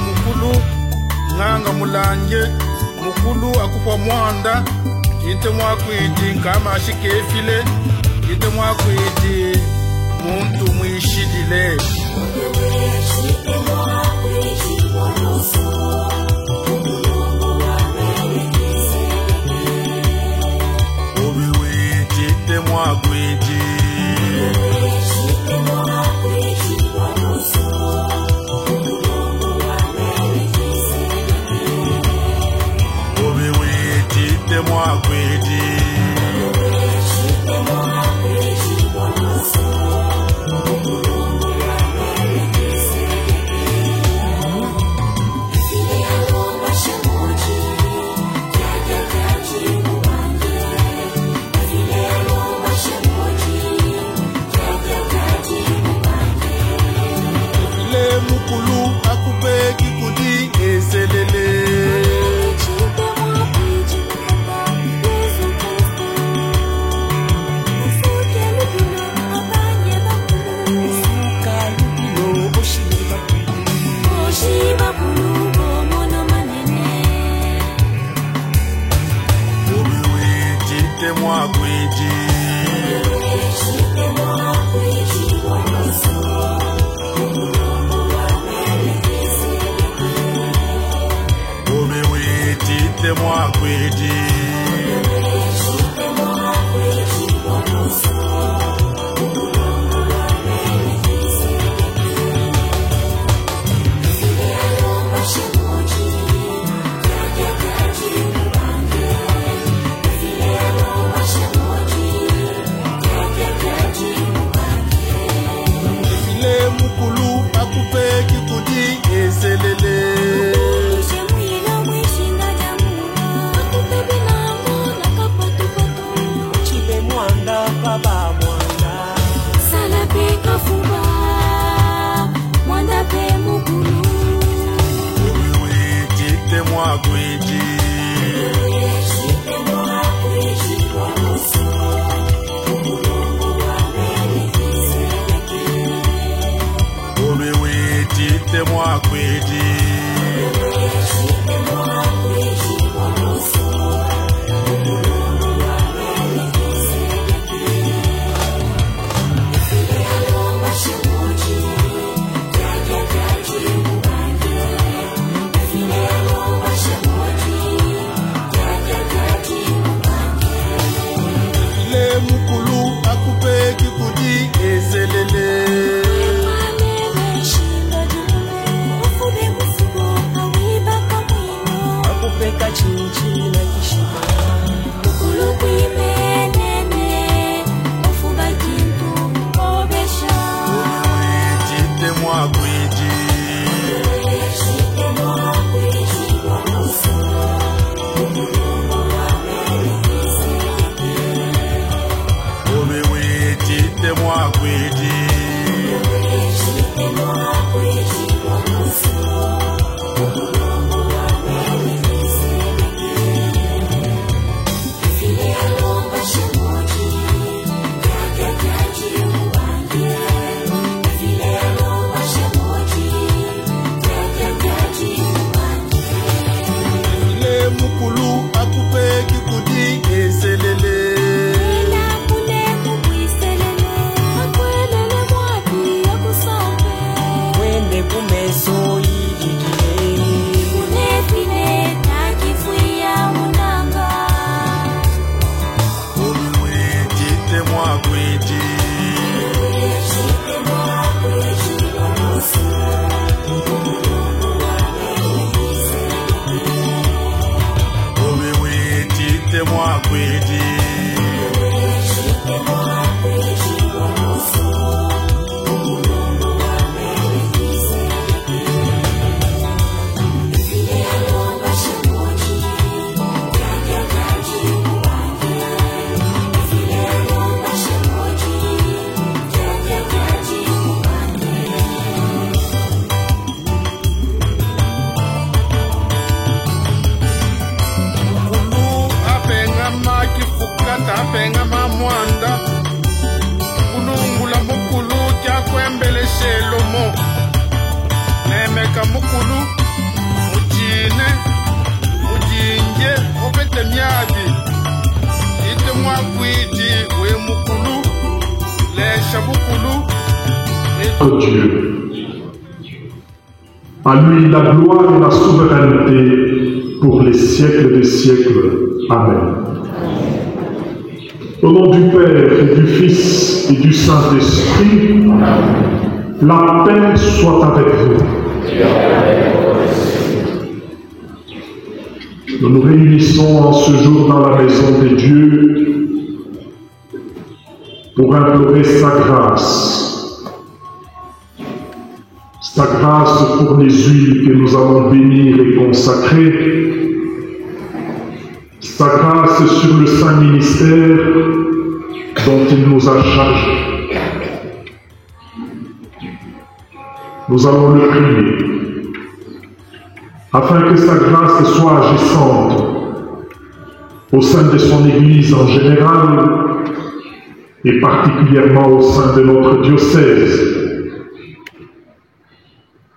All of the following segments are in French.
mukulu nganga mulanje mukulu akufa mwanda ite mwakwiti nkama ashikefile ite mwakwiti muntu mwishidile obiwiti ite mwakwiti mukulu notre Dieu. À lui la gloire et la souveraineté pour les siècles des siècles. Amen. Au nom du Père et du Fils et du Saint-Esprit, la paix soit avec vous. Nous nous réunissons en ce jour dans la maison de Dieu pour implorer sa grâce. Sa grâce pour les huiles que nous allons bénir et consacrer. Sa grâce sur le saint ministère dont il nous a chargés. Nous allons le prier afin que sa grâce soit agissante au sein de son Église en général et particulièrement au sein de notre diocèse.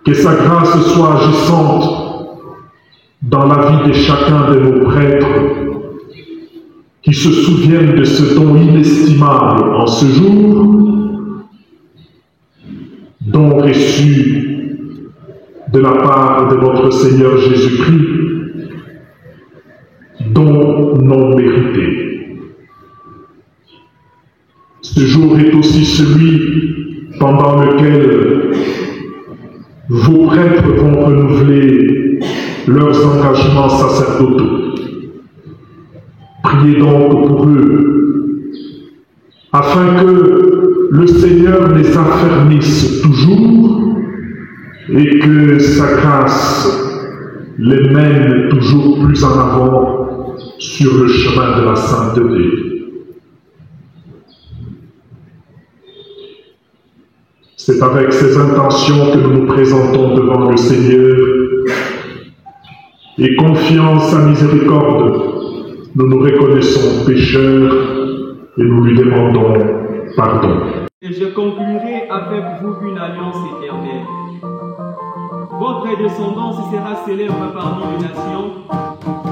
Que sa grâce soit agissante dans la vie de chacun de nos prêtres qui se souviennent de ce don inestimable en ce jour, don reçu de la part de notre Seigneur Jésus-Christ, don non mérité. Ce jour est aussi celui pendant lequel vos prêtres vont renouveler leurs engagements sacerdotaux. Priez donc pour eux, afin que le Seigneur les affermisse toujours et que sa grâce les mène toujours plus en avant sur le chemin de la sainteté. C'est avec ces intentions que nous nous présentons devant le Seigneur et confiant sa miséricorde, nous nous reconnaissons pécheurs et nous lui demandons pardon. Et je conclurai avec vous une alliance éternelle. Votre descendance sera célèbre parmi les nations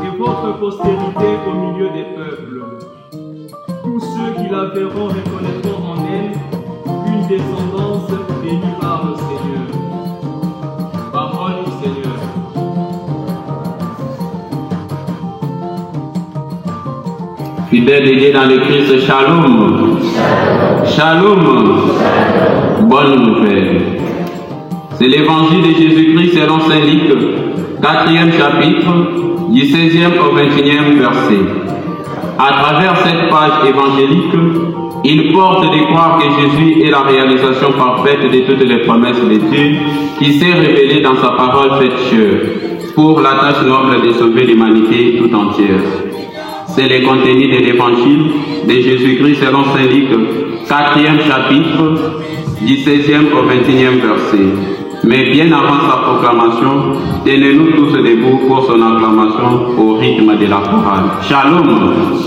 et votre postérité au milieu des peuples. Tous ceux qui la verront reconnaîtront en elle une descendance bénie par le Seigneur. Parole du Seigneur. Fidèles et liés dans le Christ, shalom. Shalom. Bonne nouvelle. C'est l'évangile de Jésus-Christ selon saint Luc, 4e chapitre, du 16e au 21e verset. À travers cette page évangélique, il porte de croire que Jésus est la réalisation parfaite de toutes les promesses de Dieu qui s'est révélée dans sa parole faite chair pour la tâche noble de sauver l'humanité tout entière. C'est le contenu de l'évangile de Jésus-Christ selon saint Luc, 4e chapitre, du 16e au 21e verset. Mais bien avant sa proclamation, tenez-nous tous debout pour son acclamation au rythme de la chorale. Shalom.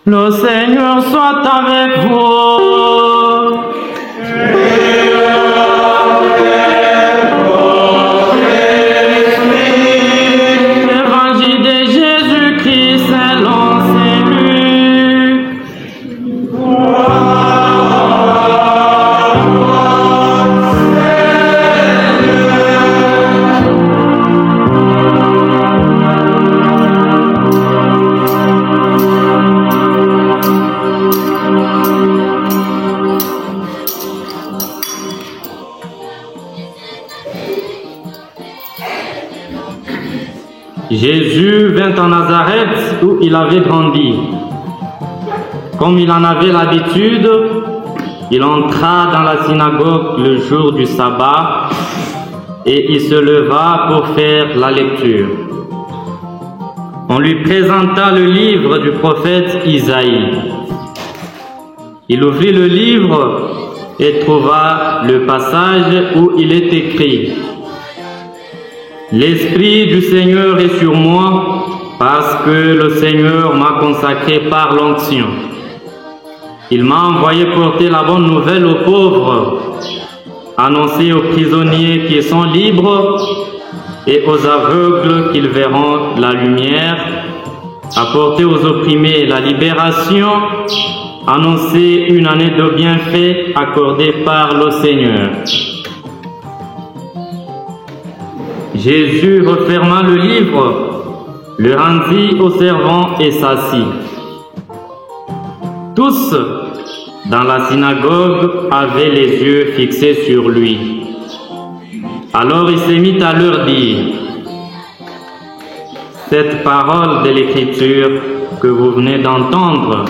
Le Seigneur soit avec vous. Évangile de Jésus-Christ selon Saint Luc. Jésus vint en Nazareth où il avait grandi. Comme il en avait l'habitude, il entra dans la synagogue le jour du sabbat et il se leva pour faire la lecture. On lui présenta le livre du prophète Isaïe. Il ouvrit le livre et trouva le passage où il est écrit: L'Esprit du Seigneur est sur moi, parce que le Seigneur m'a consacré par l'onction. Il m'a envoyé porter la bonne nouvelle aux pauvres, annoncer aux prisonniers qu'ils sont libres et aux aveugles qu'ils verront la lumière, apporter aux opprimés la libération, annoncer une année de bienfaits accordée par le Seigneur. Jésus referma le livre, le rendit aux servants et s'assit. Tous dans la synagogue avaient les yeux fixés sur lui. Alors il se mit à leur dire: Cette parole de l'Écriture que vous venez d'entendre,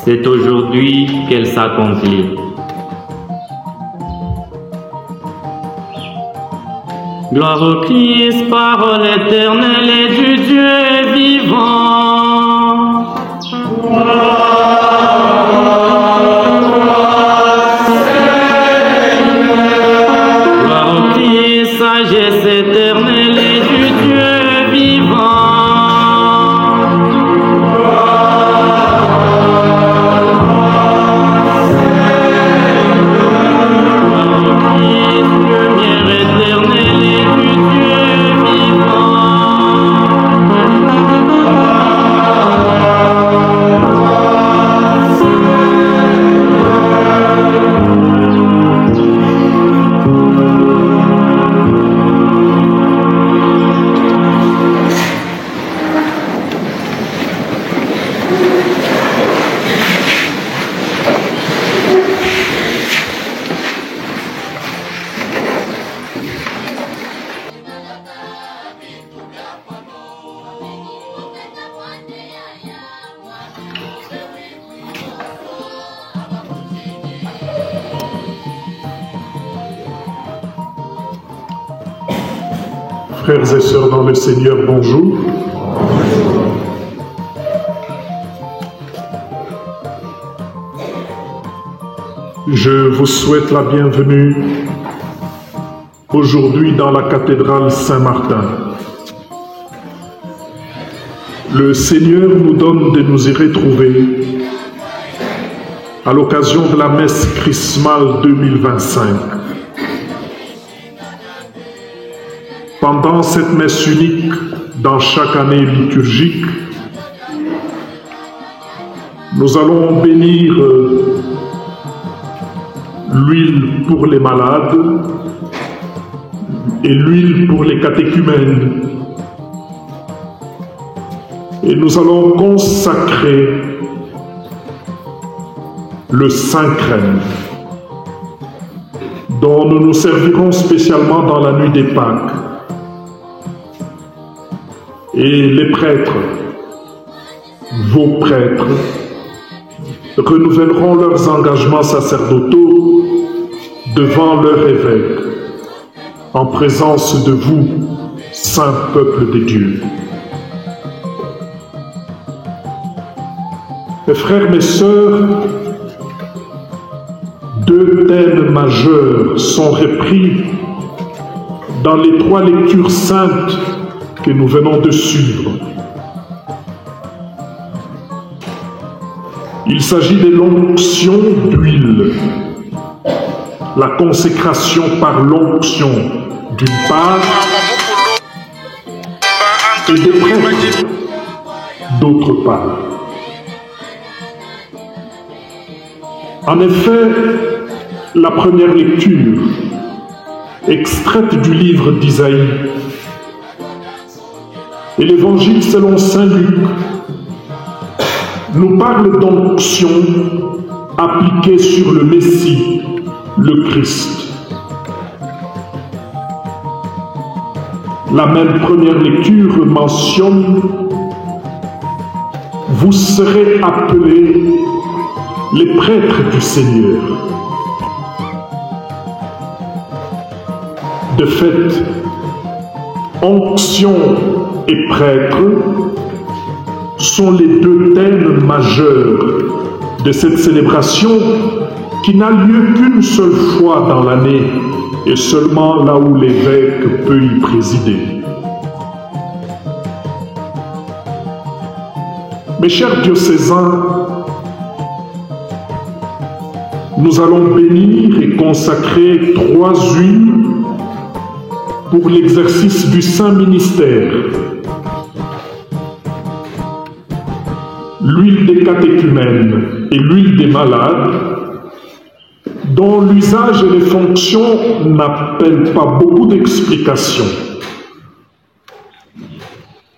c'est aujourd'hui qu'elle s'accomplit. Gloire au Christ, parole éternelle et du Dieu vivant. Gloire au Christ, sagesse éternelle et du Dieu vivant. Frères et sœurs dans le Seigneur, bonjour. Je vous souhaite la bienvenue aujourd'hui dans la cathédrale Saint-Martin. Le Seigneur nous donne de nous y retrouver à l'occasion de la messe chrismale 2025. Pendant cette messe unique dans chaque année liturgique, nous allons bénir l'huile pour les malades et l'huile pour les catéchumènes. Et nous allons consacrer le Saint-Crème, dont nous nous servirons spécialement dans la nuit des Pâques. Et les prêtres, vos prêtres, renouvelleront leurs engagements sacerdotaux devant leur évêque, en présence de vous, saint peuple de Dieu. Mes frères, mes sœurs, deux thèmes majeurs sont repris dans les trois lectures saintes que nous venons de suivre. Il s'agit de l'onction d'huile, la consécration par l'onction d'une part et des prêtres d'autre part. En effet, la première lecture, extraite du livre d'Isaïe, et l'évangile selon saint Luc, nous parle d'onction appliquée sur le Messie, le Christ. La même première lecture mentionne « Vous serez appelés les prêtres du Seigneur ». De fait, onction et prêtre sont les deux thèmes majeurs de cette célébration qui n'a lieu qu'une seule fois dans l'année et seulement là où l'évêque peut y présider. Mes chers diocésains, nous allons bénir et consacrer 3 huiles pour l'exercice du saint ministère. L'huile des catéchumènes et l'huile des malades, dont l'usage et les fonctions n'appellent pas beaucoup d'explications.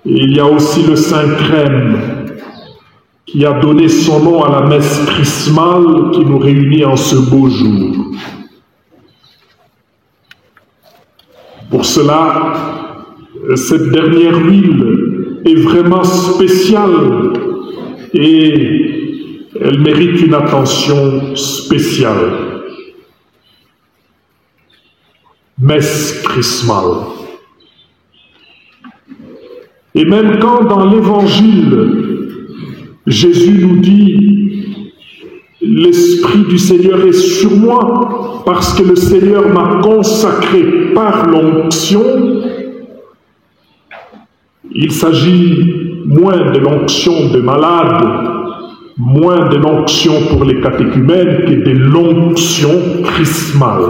Et il y a aussi le saint crème, qui a donné son nom à la messe chrismale qui nous réunit en ce beau jour. Pour cela, cette dernière huile est vraiment spéciale et elle mérite une attention spéciale. Messe chrismale. Et même quand dans l'Évangile, Jésus nous dit « L'Esprit du Seigneur est sur moi parce que le Seigneur m'a consacré par l'onction », il s'agit moins de l'onction des malades, moins de l'onction pour les catéchumènes que de l'onction chrismale.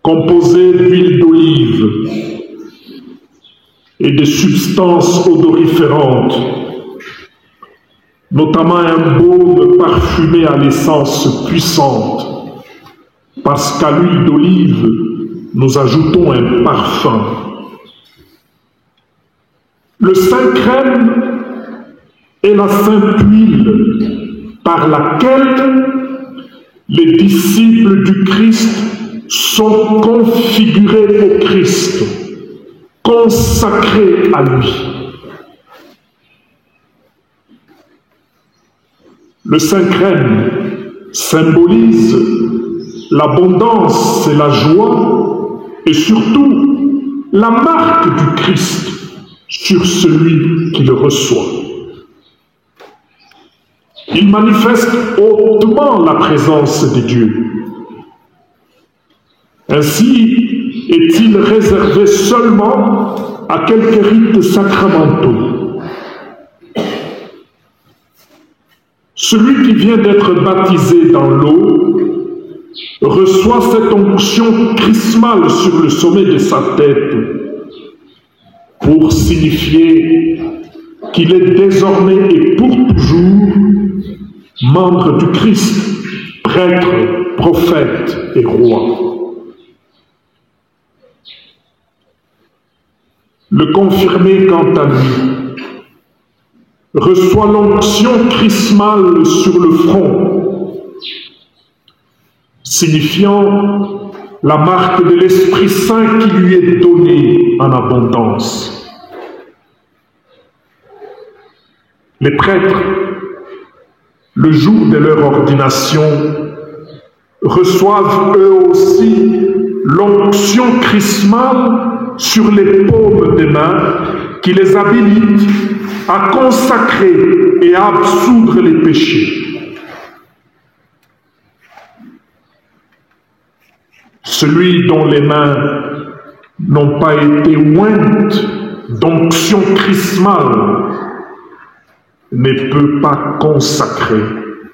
Composée d'huile d'olive et de substances odoriférantes, notamment un baume parfumé à l'essence puissante, parce qu'à l'huile d'olive, nous ajoutons un parfum. Le saint crème est la sainte huile par laquelle les disciples du Christ sont configurés au Christ, consacrés à lui. Le saint crème symbolise l'abondance et la joie et surtout la marque du Christ sur celui qui le reçoit. Il manifeste hautement la présence de Dieu. Ainsi est-il réservé seulement à quelques rites sacramentaux. Celui qui vient d'être baptisé dans l'eau reçoit cette onction chrismale sur le sommet de sa tête pour signifier qu'il est désormais et pour toujours membre du Christ, prêtre, prophète et roi. Le confirmé, quant à lui, reçoit l'onction chrismale sur le front, signifiant la marque de l'Esprit Saint qui lui est donnée en abondance. Les prêtres, le jour de leur ordination, reçoivent eux aussi l'onction chrismale sur les paumes des mains qui les habilite à consacrer et à absoudre les péchés. Celui dont les mains n'ont pas été ointes d'onction l'onction chrismale ne peut pas consacrer,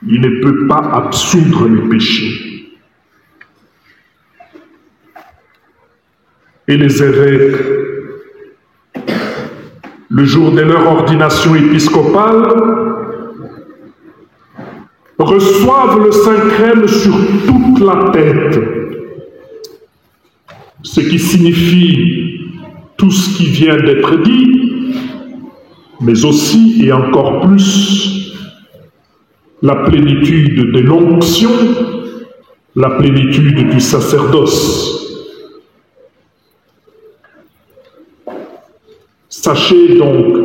il ne peut pas absoudre les péchés. Et les évêques, le jour de leur ordination épiscopale, reçoivent le Saint-Crème sur toute la tête, ce qui signifie tout ce qui vient d'être dit, mais aussi et encore plus la plénitude de l'onction, la plénitude du sacerdoce. Sachez donc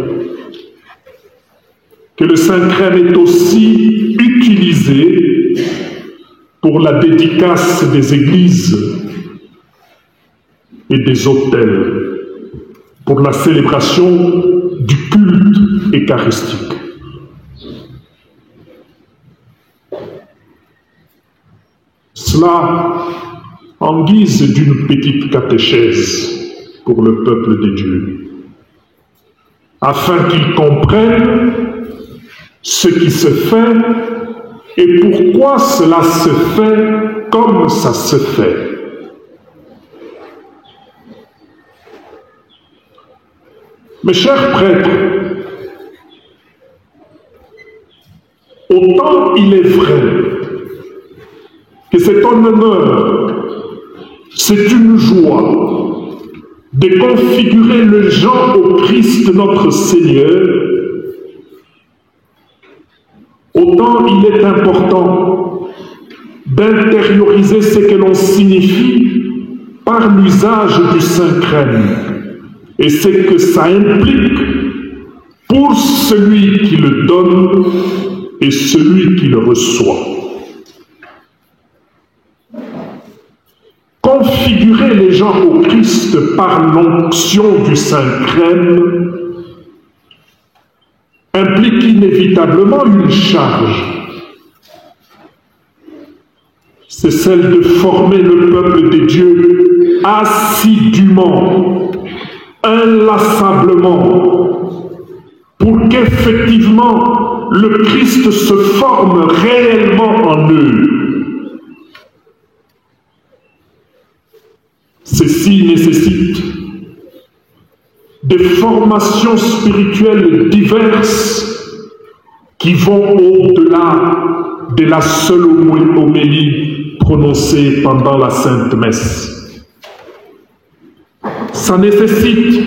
que le Saint-Crème est aussi utilisé pour la dédicace des églises et des autels, pour la célébration du culte eucharistique. Cela en guise d'une petite catéchèse pour le peuple de Dieu, afin qu'ils comprennent ce qui se fait et pourquoi cela se fait comme ça se fait. Mes chers prêtres, autant il est vrai que c'est un honneur, c'est une joie de configurer le genre au Christ notre Seigneur, autant il est important d'intérioriser ce que l'on signifie par l'usage du Saint-Crème et ce que ça implique pour celui qui le donne et celui qui le reçoit. Configurer les gens au Christ par l'onction du Saint-Crème implique inévitablement une charge. C'est celle de former le peuple de Dieu assidûment, inlassablement, pour qu'effectivement le Christ se forme réellement en eux. Ceci nécessite des formations spirituelles diverses qui vont au-delà de la seule homélie prononcée pendant la Sainte Messe. Ça nécessite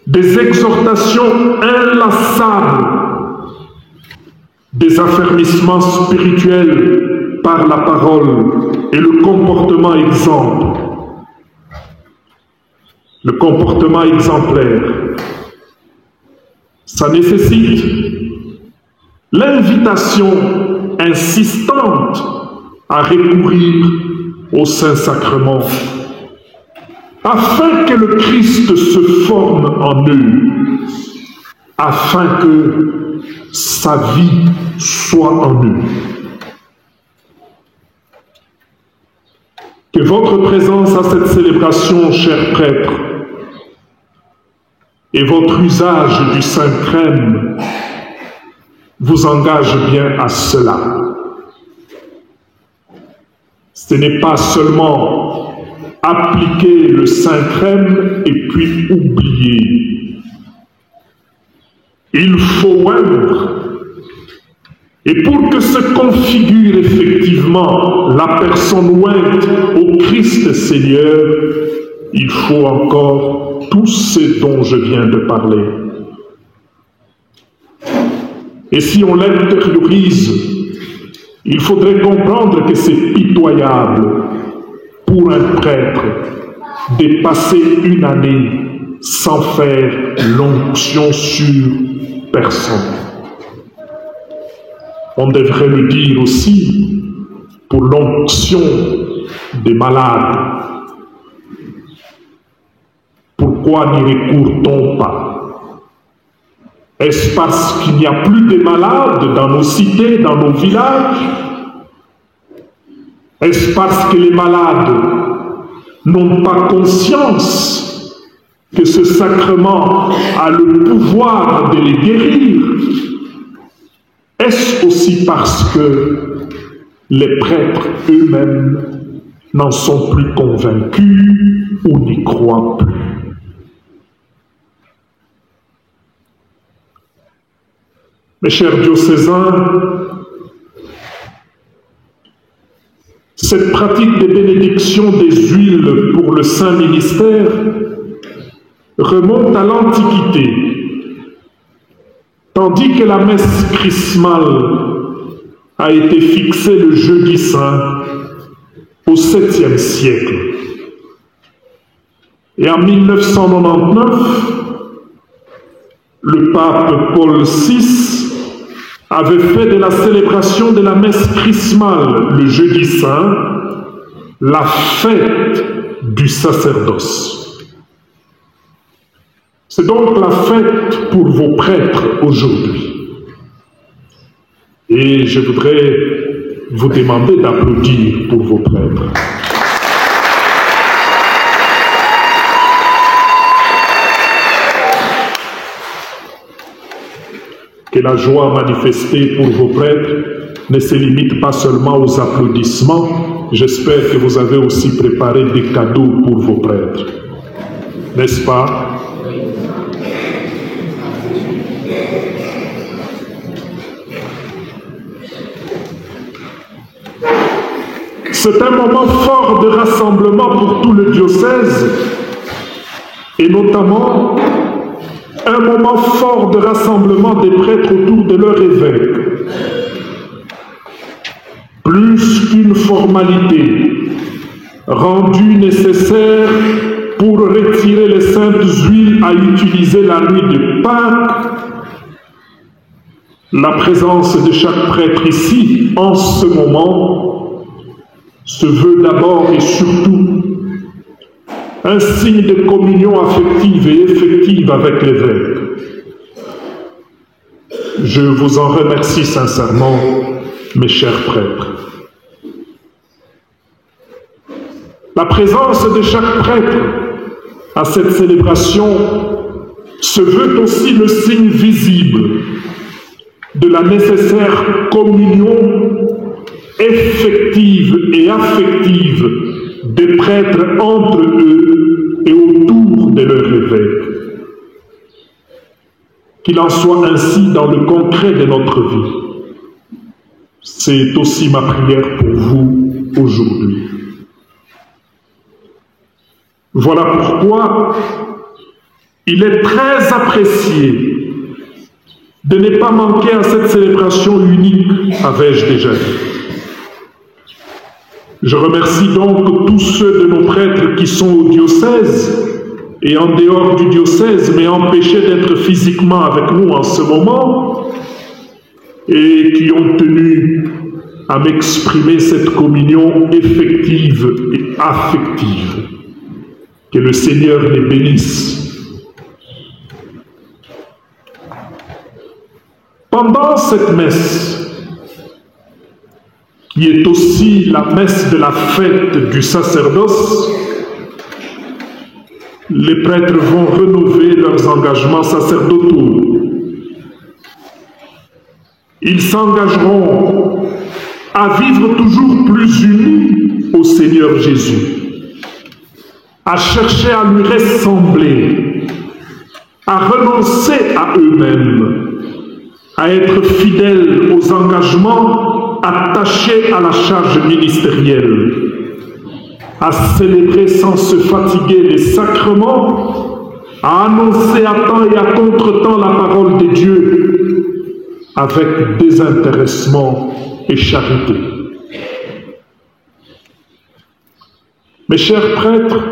des exhortations inlassables, des affermissements spirituels par la parole et le comportement exemple. Le comportement exemplaire, ça nécessite l'invitation insistante à recourir au Saint-Sacrement, afin que le Christ se forme en eux, afin que sa vie soit en eux. Que votre présence à cette célébration, chers prêtres, et votre usage du Saint-Crème vous engage bien à cela. Ce n'est pas seulement appliquer le Saint-Crème et puis oublier. Il faut oindre. Et pour que se configure effectivement la personne ointe au Christ Seigneur, il faut encore tout ce dont je viens de parler. Et si on l'intériorise, il faudrait comprendre que c'est pitoyable pour un prêtre de passer une année sans faire l'onction sur personne. On devrait le dire aussi pour l'onction des malades. Pourquoi n'y recourt-on pas? Est-ce parce qu'il n'y a plus de malades dans nos cités, dans nos villages? Est-ce parce que les malades n'ont pas conscience que ce sacrement a le pouvoir de les guérir? Est-ce aussi parce que les prêtres eux-mêmes n'en sont plus convaincus ou n'y croient plus? Mes chers diocésains, cette pratique des bénédictions des huiles pour le saint ministère remonte à l'Antiquité, tandis que la messe chrismale a été fixée le jeudi saint au 7e siècle. Et en 1999, le pape Paul VI avait fait de la célébration de la messe chrismale le jeudi saint la fête du sacerdoce. C'est donc la fête pour vos prêtres aujourd'hui. Et je voudrais vous demander d'applaudir pour vos prêtres. Que la joie manifestée pour vos prêtres ne se limite pas seulement aux applaudissements. J'espère que vous avez aussi préparé des cadeaux pour vos prêtres. N'est-ce pas? C'est un moment fort de rassemblement pour tout le diocèse et notamment un moment fort de rassemblement des prêtres autour de leur évêque. Plus qu'une formalité rendue nécessaire pour retirer les saintes huiles à utiliser la nuit de Pâques, la présence de chaque prêtre ici, en ce moment, se veut d'abord et surtout un signe de communion affective et effective avec l'évêque. Je vous en remercie sincèrement, mes chers prêtres. La présence de chaque prêtre à cette célébration se veut aussi le signe visible de la nécessaire communion effective et affective des prêtres entre eux et autour de leur évêque. Qu'il en soit ainsi dans le concret de notre vie. C'est aussi ma prière pour vous aujourd'hui. Voilà pourquoi il est très apprécié de ne pas manquer à cette célébration unique, avais-je déjà dit. Je remercie donc tous ceux de nos prêtres qui sont au diocèse et en dehors du diocèse, mais empêchés d'être physiquement avec nous en ce moment, et qui ont tenu à m'exprimer cette communion effective et affective. Que le Seigneur les bénisse. Pendant cette messe, qui est aussi la messe de la fête du sacerdoce, les prêtres vont renouveler leurs engagements sacerdotaux. Ils s'engageront à vivre toujours plus unis au Seigneur Jésus, à chercher à lui ressembler, à renoncer à eux-mêmes, à être fidèles aux engagements attachés à la charge ministérielle, à célébrer sans se fatiguer les sacrements, à annoncer à temps et à contre-temps la parole de Dieu avec désintéressement et charité. Mes chers prêtres,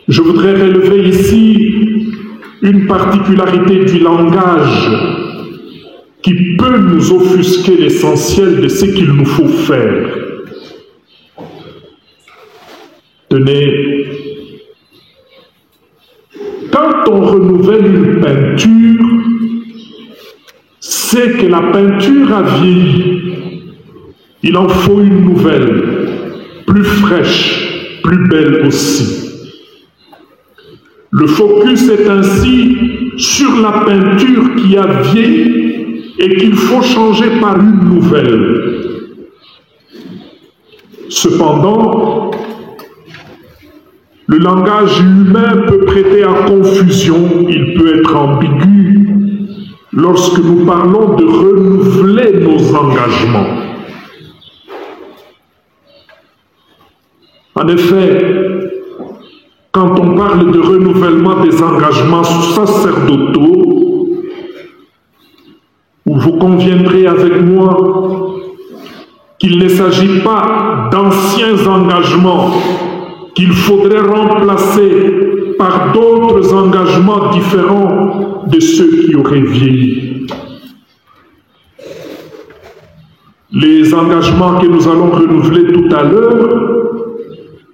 je voudrais relever ici une particularité du langage qui peut nous offusquer l'essentiel de ce qu'il nous faut faire. Tenez, quand on renouvelle une peinture, c'est que la peinture a vieilli. Il en faut une nouvelle, plus fraîche, plus belle aussi. Le focus est ainsi sur la peinture qui a vieilli et qu'il faut changer par une nouvelle. Cependant, le langage humain peut prêter à confusion, il peut être ambigu lorsque nous parlons de renouveler nos engagements. En effet, quand on parle de renouvellement des engagements sacerdotaux, vous conviendrez avec moi qu'il ne s'agit pas d'anciens engagements qu'il faudrait remplacer par d'autres engagements différents de ceux qui auraient vieilli. Les engagements que nous allons renouveler tout à l'heure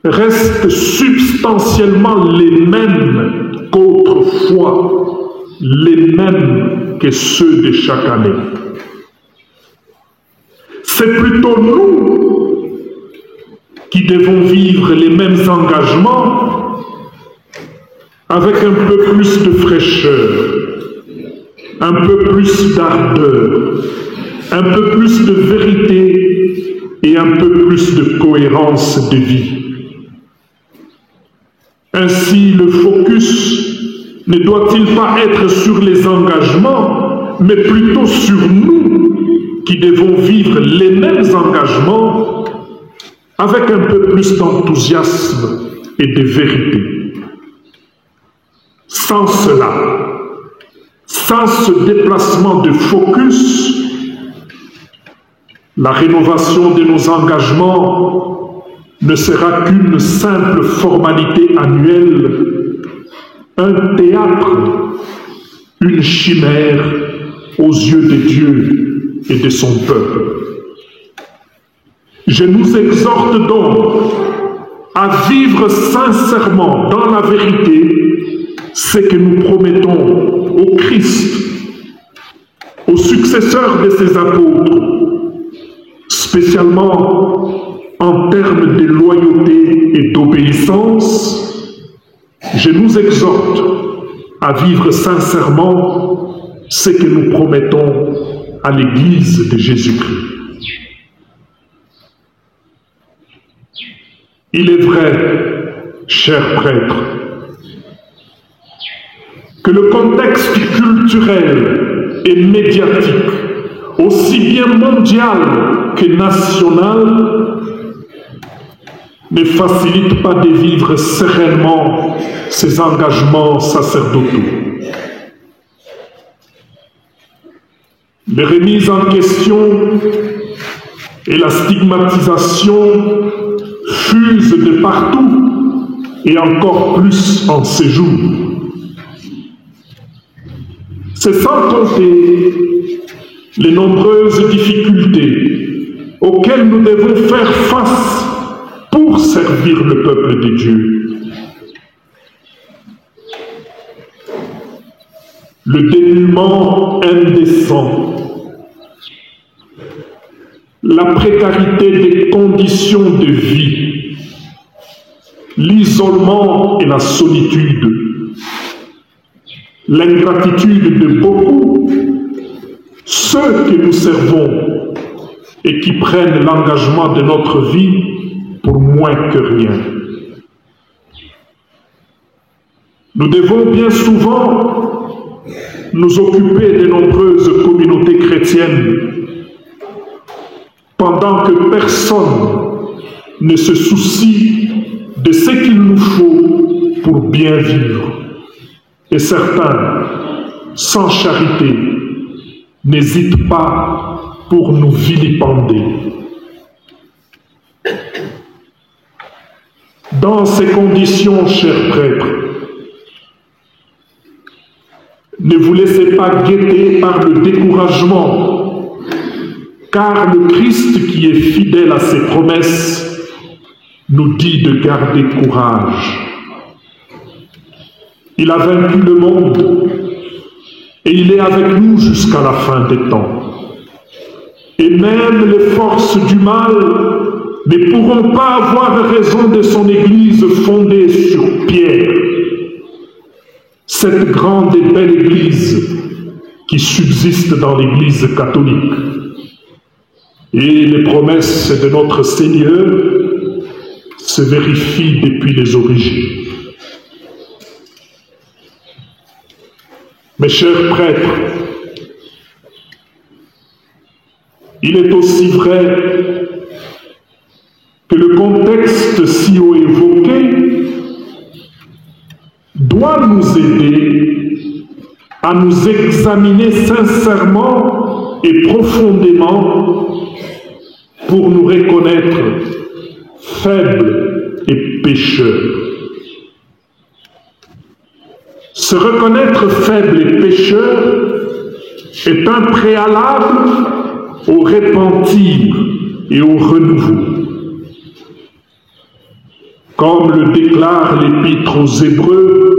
restent substantiellement les mêmes qu'autrefois, les mêmes que ceux de chaque année. C'est plutôt nous qui devons vivre les mêmes engagements avec un peu plus de fraîcheur, un peu plus d'ardeur, un peu plus de vérité et un peu plus de cohérence de vie. Ainsi, le focus ne doit-il pas être sur les engagements, mais plutôt sur nous qui devons vivre les mêmes engagements avec un peu plus d'enthousiasme et de vérité. Sans cela, sans ce déplacement de focus, la rénovation de nos engagements ne sera qu'une simple formalité annuelle, un théâtre, une chimère aux yeux de Dieu et de son peuple. Je nous exhorte donc à vivre sincèrement dans la vérité ce que nous promettons au Christ, aux successeurs de ses apôtres, spécialement en termes de loyauté et d'obéissance. Je nous exhorte à vivre sincèrement ce que nous promettons à l'Église de Jésus-Christ. Il est vrai, chers prêtres, que le contexte culturel et médiatique, aussi bien mondial que national, ne facilite pas de vivre sereinement ces engagements sacerdotaux. Les remises en question et la stigmatisation fusent de partout et encore plus en ces jours. C'est sans compter les nombreuses difficultés auxquelles nous devons faire face pour servir le peuple de Dieu. Le dénuement indécent, la précarité des conditions de vie, l'isolement et la solitude, l'ingratitude de beaucoup, ceux que nous servons et qui prennent l'engagement de notre vie pour moins que rien. Nous devons bien souvent nous occuper de nombreuses communautés chrétiennes pendant que personne ne se soucie de ce qu'il nous faut pour bien vivre. Et certains, sans charité, n'hésitent pas pour nous vilipender. Dans ces conditions, chers prêtres, ne vous laissez pas guetter par le découragement, car le Christ qui est fidèle à ses promesses nous dit de garder courage. Il a vaincu le monde et il est avec nous jusqu'à la fin des temps. Et même les forces du mal ne pourront pas avoir raison de son Église fondée sur Pierre. cette grande et belle Église qui subsiste dans l'Église catholique. Et les promesses de notre Seigneur se vérifient depuis les origines. Mes chers prêtres, il est aussi vrai que le contexte si haut évoqué doit nous aider à nous examiner sincèrement et profondément pour nous reconnaître faibles et pécheurs. Se reconnaître faible et pécheur est un préalable au repentir et au renouveau. Comme le déclare l'Épître aux Hébreux,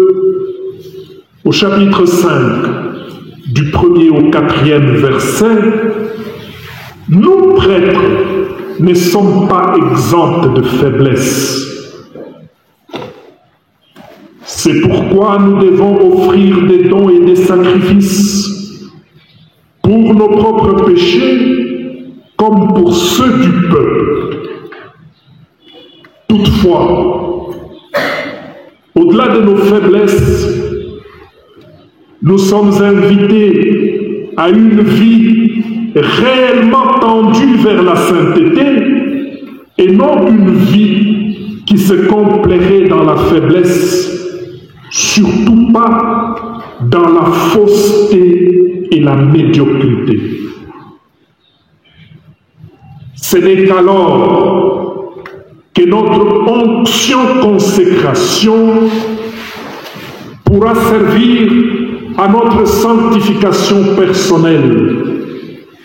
au chapitre 5, du 1er au 4e verset, nous prêtres ne sommes pas exempts de faiblesse. C'est pourquoi nous devons offrir des dons et des sacrifices pour nos propres péchés comme pour ceux du peuple. Toutefois, au-delà de nos faiblesses, nous sommes invités à une vie réellement tendue vers la sainteté et non une vie qui se complairait dans la faiblesse, surtout pas dans la fausseté et la médiocrité. Ce n'est qu'alors que notre onction consécration pourra servir à notre sanctification personnelle,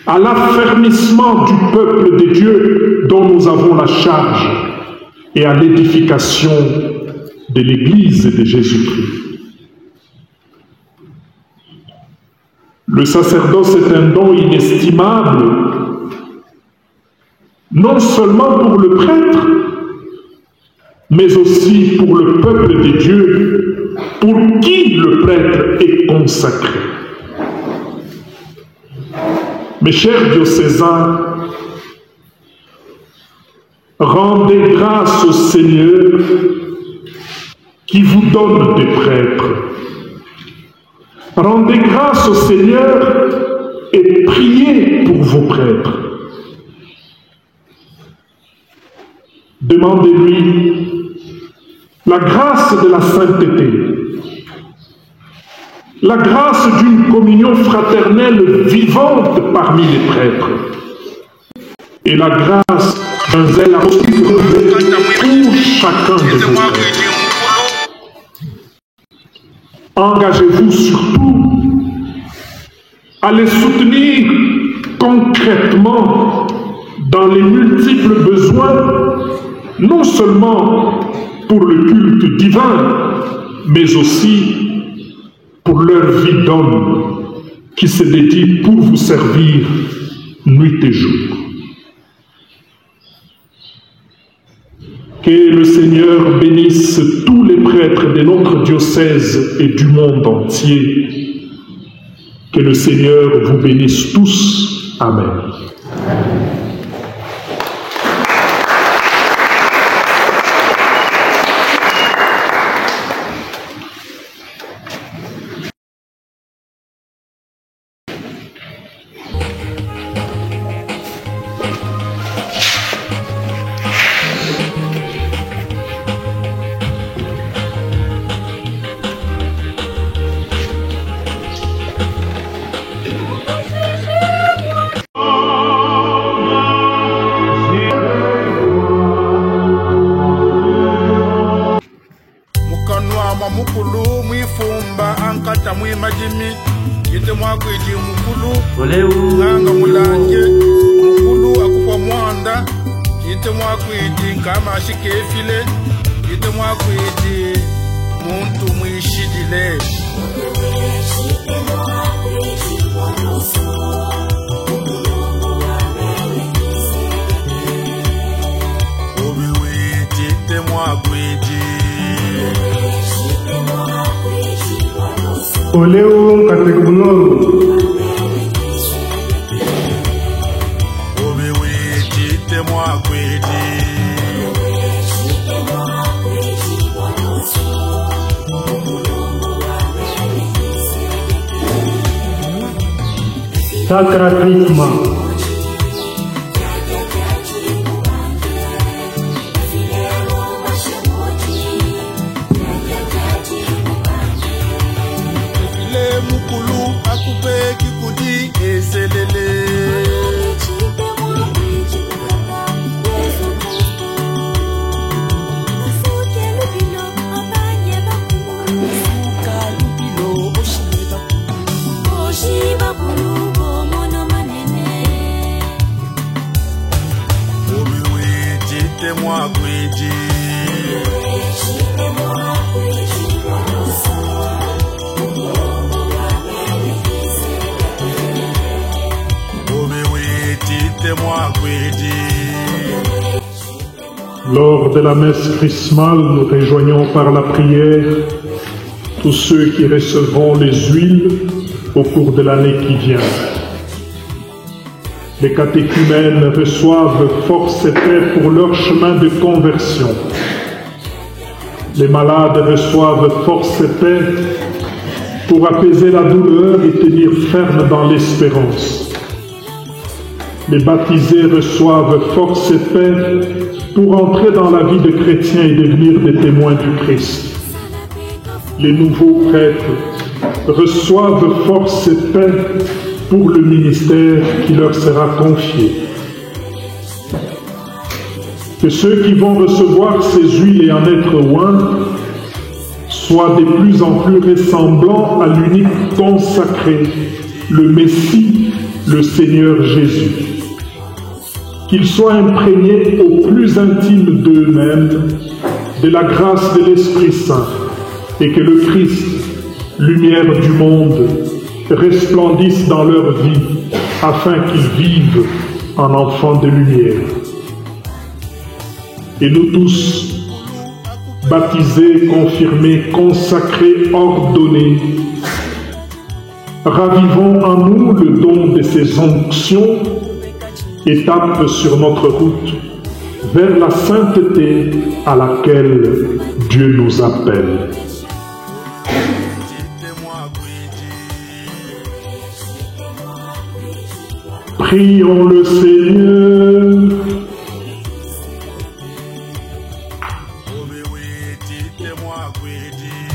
à l'affermissement du peuple de Dieu dont nous avons la charge et à l'édification de l'Église de Jésus-Christ. Le sacerdoce est un don inestimable, non seulement pour le prêtre, mais aussi pour le peuple de Dieu, pour qui le prêtre est consacré. Mes chers diocésains, rendez grâce au Seigneur qui vous donne des prêtres. Rendez grâce au Seigneur et priez pour vos prêtres. Demandez-lui la grâce de la sainteté, la grâce d'une communion fraternelle vivante parmi les prêtres et la grâce d'un zèle apostolique pour chacun de vos prêtres. Engagez-vous surtout à les soutenir concrètement dans les multiples besoins, non seulement pour le culte divin, mais aussi pour leur vie d'homme qui se dédie pour vous servir nuit et jour. Que le Seigneur bénisse tous les prêtres de notre diocèse et du monde entier. Que le Seigneur vous bénisse tous. Amen. mukulu mwifumba ankata mwimajimi yite mwakwiji mukulu nganga mulanje mukulu akufa mwanda yite mwakwiji nkama ashikefile yite mwakwiji muntu mwishidile obiwiti te mwakwiji Oleo katekulolo. Sacratiquement. Lors de la messe chrismale, nous rejoignons par la prière tous ceux qui recevront les huiles au cours de l'année qui vient. Les catéchumènes reçoivent force et paix pour leur chemin de conversion. Les malades reçoivent force et paix pour apaiser la douleur et tenir ferme dans l'espérance. Les baptisés reçoivent force et paix pour entrer dans la vie de chrétiens et devenir des témoins du Christ. Les nouveaux prêtres reçoivent force et paix pour le ministère qui leur sera confié. Que ceux qui vont recevoir ces huiles et en être oints soient de plus en plus ressemblants à l'unique consacré, le Messie, le Seigneur Jésus. Qu'ils soient imprégnés au plus intime d'eux-mêmes de la grâce de l'Esprit Saint et que le Christ, lumière du monde, resplendisse dans leur vie afin qu'ils vivent en enfants de lumière. Et nous tous, baptisés, confirmés, consacrés, ordonnés, ravivons en nous le don de ces onctions, étape sur notre route vers la sainteté à laquelle Dieu nous appelle. Prions le Seigneur.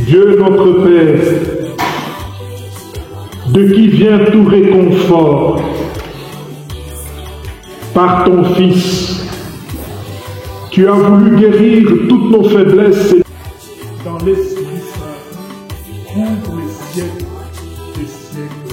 Dieu notre Père, de qui vient tout réconfort, par ton Fils, tu as voulu guérir toutes nos faiblesses dans l'Esprit Saint pour les siècles des siècles.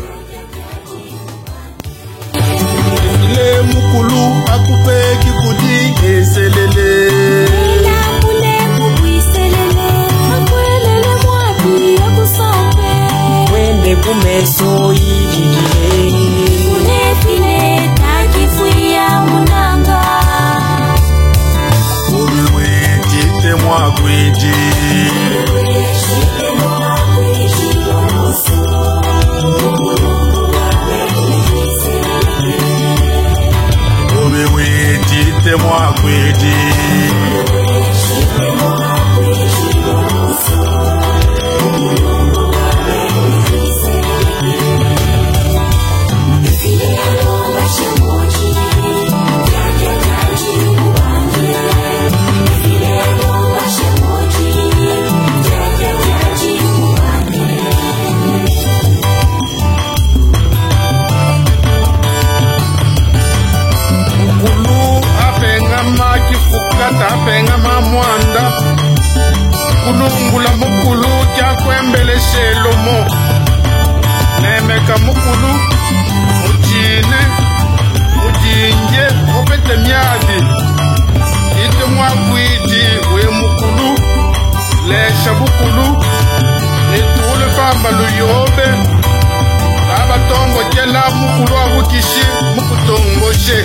Penga mamwanda kulungula mukulu kya kwembele shelomo nemeka mukulu mujine mujinje opete myadi ite mwakwiti we mukulu lesha bukulu nitule famba luyobe abatongo jela mukulu abukishi mukutongoshe.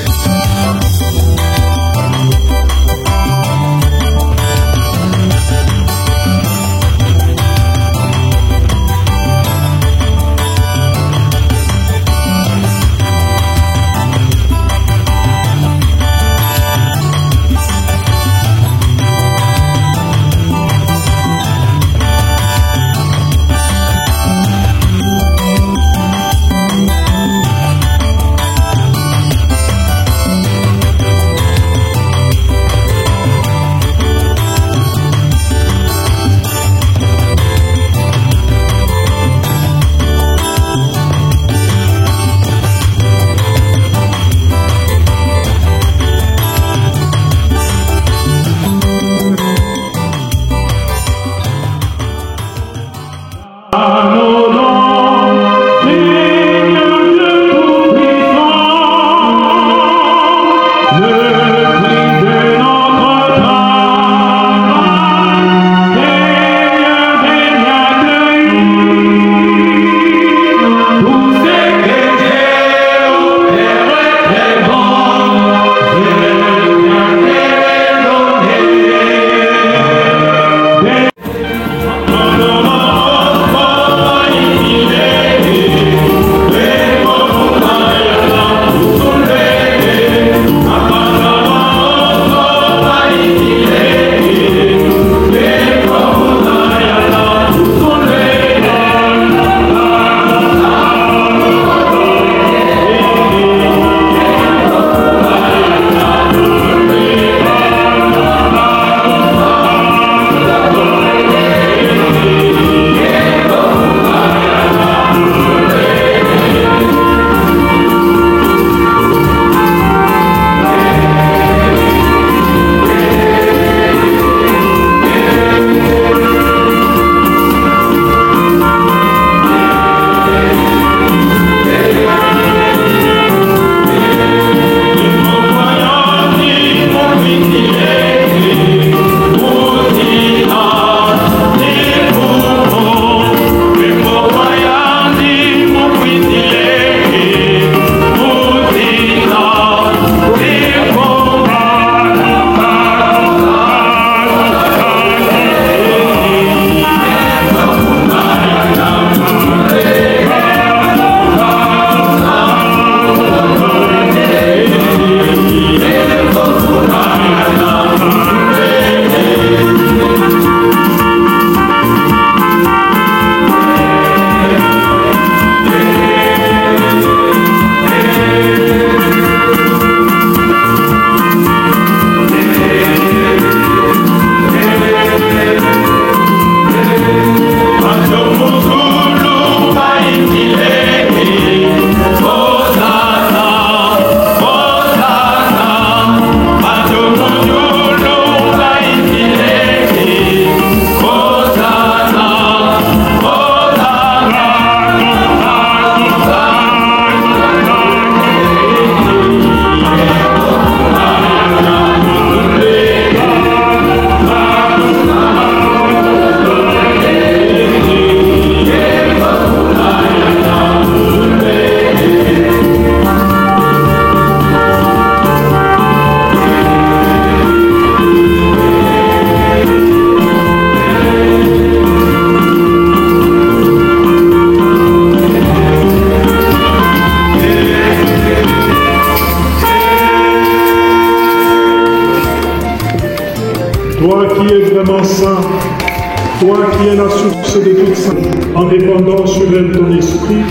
la source de toute sainte, en répandant sur elle ton esprit,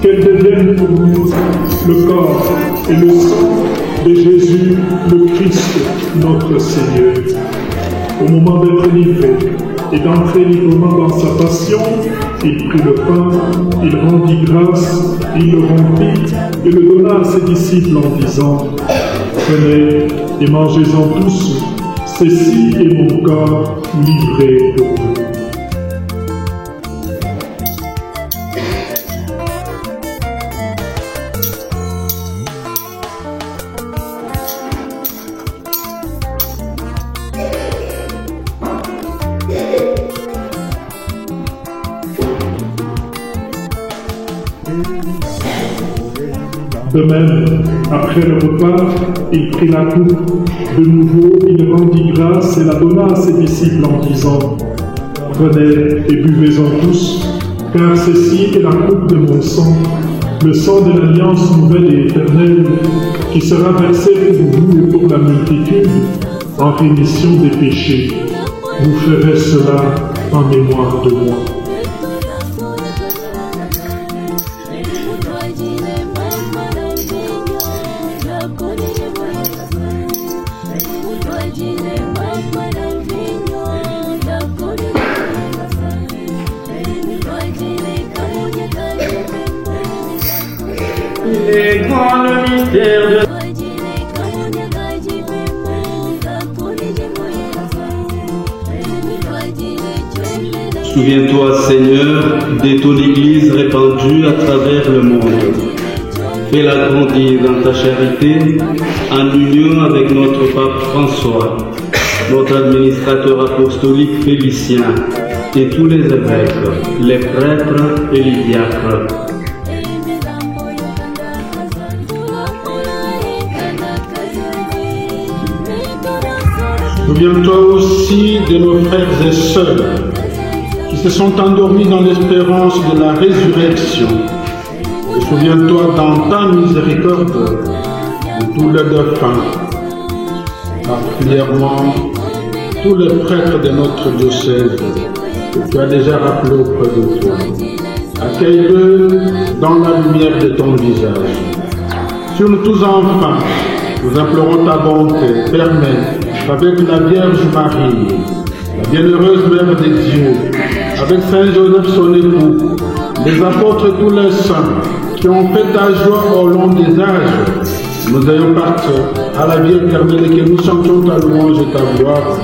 qu'elle devienne pour nous le corps et le sang de Jésus, le Christ, notre Seigneur. Au moment d'être livré et d'entrer librement dans sa passion, il prit le pain, il rendit grâce, il le rompit et le donna à ses disciples en disant « Prenez et mangez-en tous, ceci est mon corps livré pour vous. » De même, après le repas, il prit la coupe. De nouveau, il rendit grâce et la donna à ses disciples en disant « Prenez et buvez-en tous, car ceci est la coupe de mon sang, le sang de l'alliance nouvelle et éternelle, qui sera versé pour vous et pour la multitude en rémission des péchés. Vous ferez cela en mémoire de moi. » Les grands mystères de Souviens-toi, Seigneur, de ton Église répandue à travers le monde. Fais-la grandir dans ta charité, en union avec notre pape François, notre administrateur apostolique Félicien, et tous les évêques, les prêtres et les diacres. Souviens-toi aussi de nos frères et sœurs qui se sont endormis dans l'espérance de la résurrection. Et souviens-toi dans ta miséricorde de tous les défunts, particulièrement tous les prêtres de notre diocèse que tu as déjà rappelés auprès de toi. Accueille-le dans la lumière de ton visage. Sur nous tous enfin, nous implorons ta bonté, permets avec la Vierge Marie, la bienheureuse Mère de Dieu, avec Saint Joseph son époux, les apôtres et tous les saints qui ont fait ta joie au long des âges, nous ayons parti à la vie éternelle et que nous chantions ta louange et ta gloire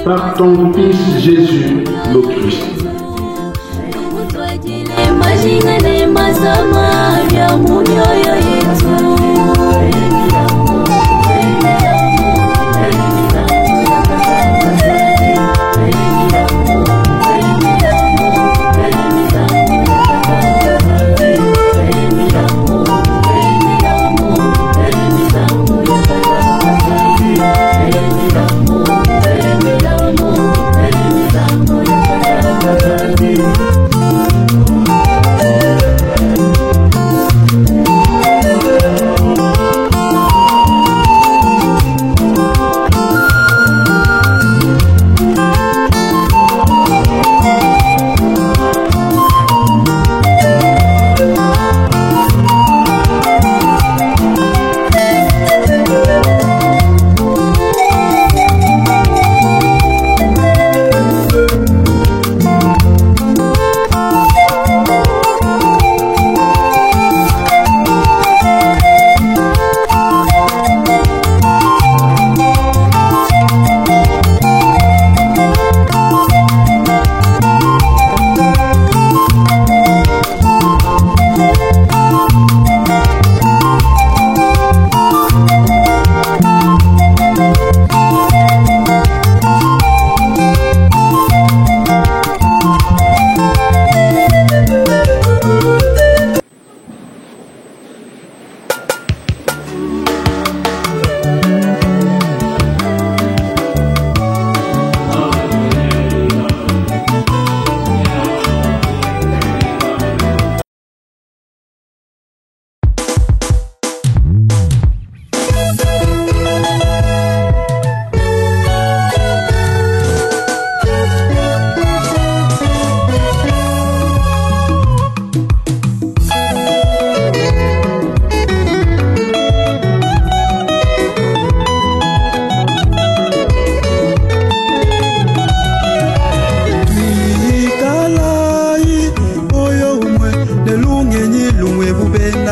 par ton Fils Jésus, le Christ.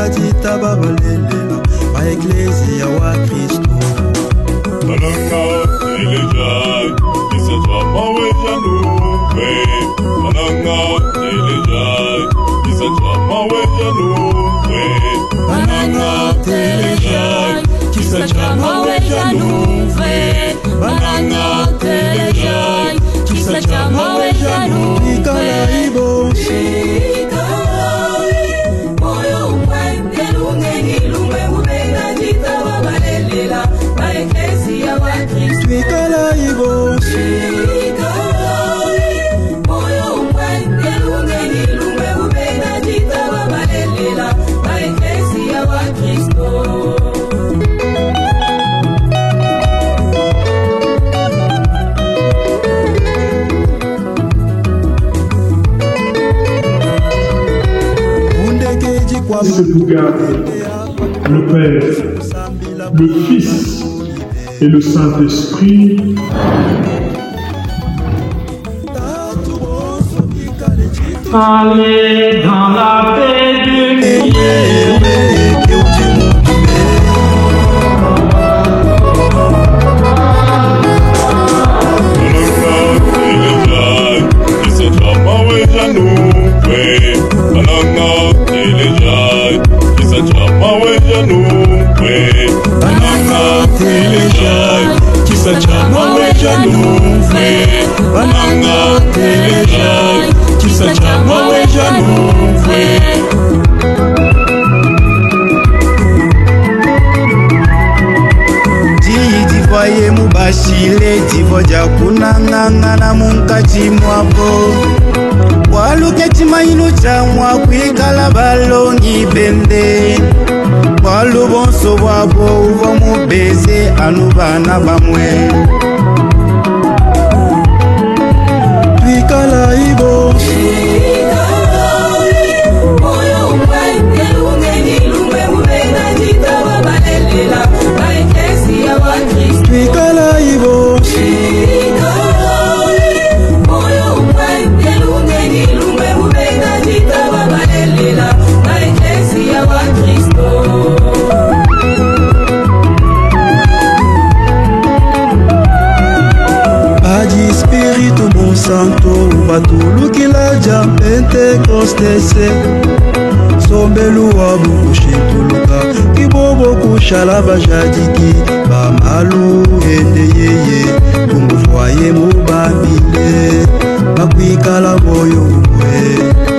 mubenda jita babalelela ba Ecclesia wa Kristo. Mananga elejai kisa chama wejanuve. Mananga elejai kisa chama wejanuve. Mananga elejai kisa chama wejanuve. Mananga elejai kisa chama wejanuve. Ikala ibo moyo mwende lungengi lume mubenda jita babalelela ba Ecclesia wa Kristo. Ikala ibo moyo mwende lungengi lume mubenda jita babalelela ba Ecclesia wa Kristo. Se vous garde le Père, le Fils et le Saint-Esprit. Allez dans la paix de Dieu. Kisa chama wejanuve, bananga telejai. Kisa chama wejanuve. Divoye mubashile divoja kunanganga na munkati mwabo. Waluke chimainu chamwa kwikala balongi bende. Walu bonso wabo uva mubeze anu bana bamwe. Twikala ibo moyo mwende lungengi lume mubenda jita babalelela ba Ecclesia wa Kristo. twikala ibo moyo mwende lungengi lume mubenda jita babalelela ba Ecclesia wa Kristo. Adi Espiritu Santo batulukila ja Pentecostese. Sombelu wabu kushituluka kibobo kushala bajadiki bamalu ende yeye kumufwaye mubambile bakwikala moyo mwe.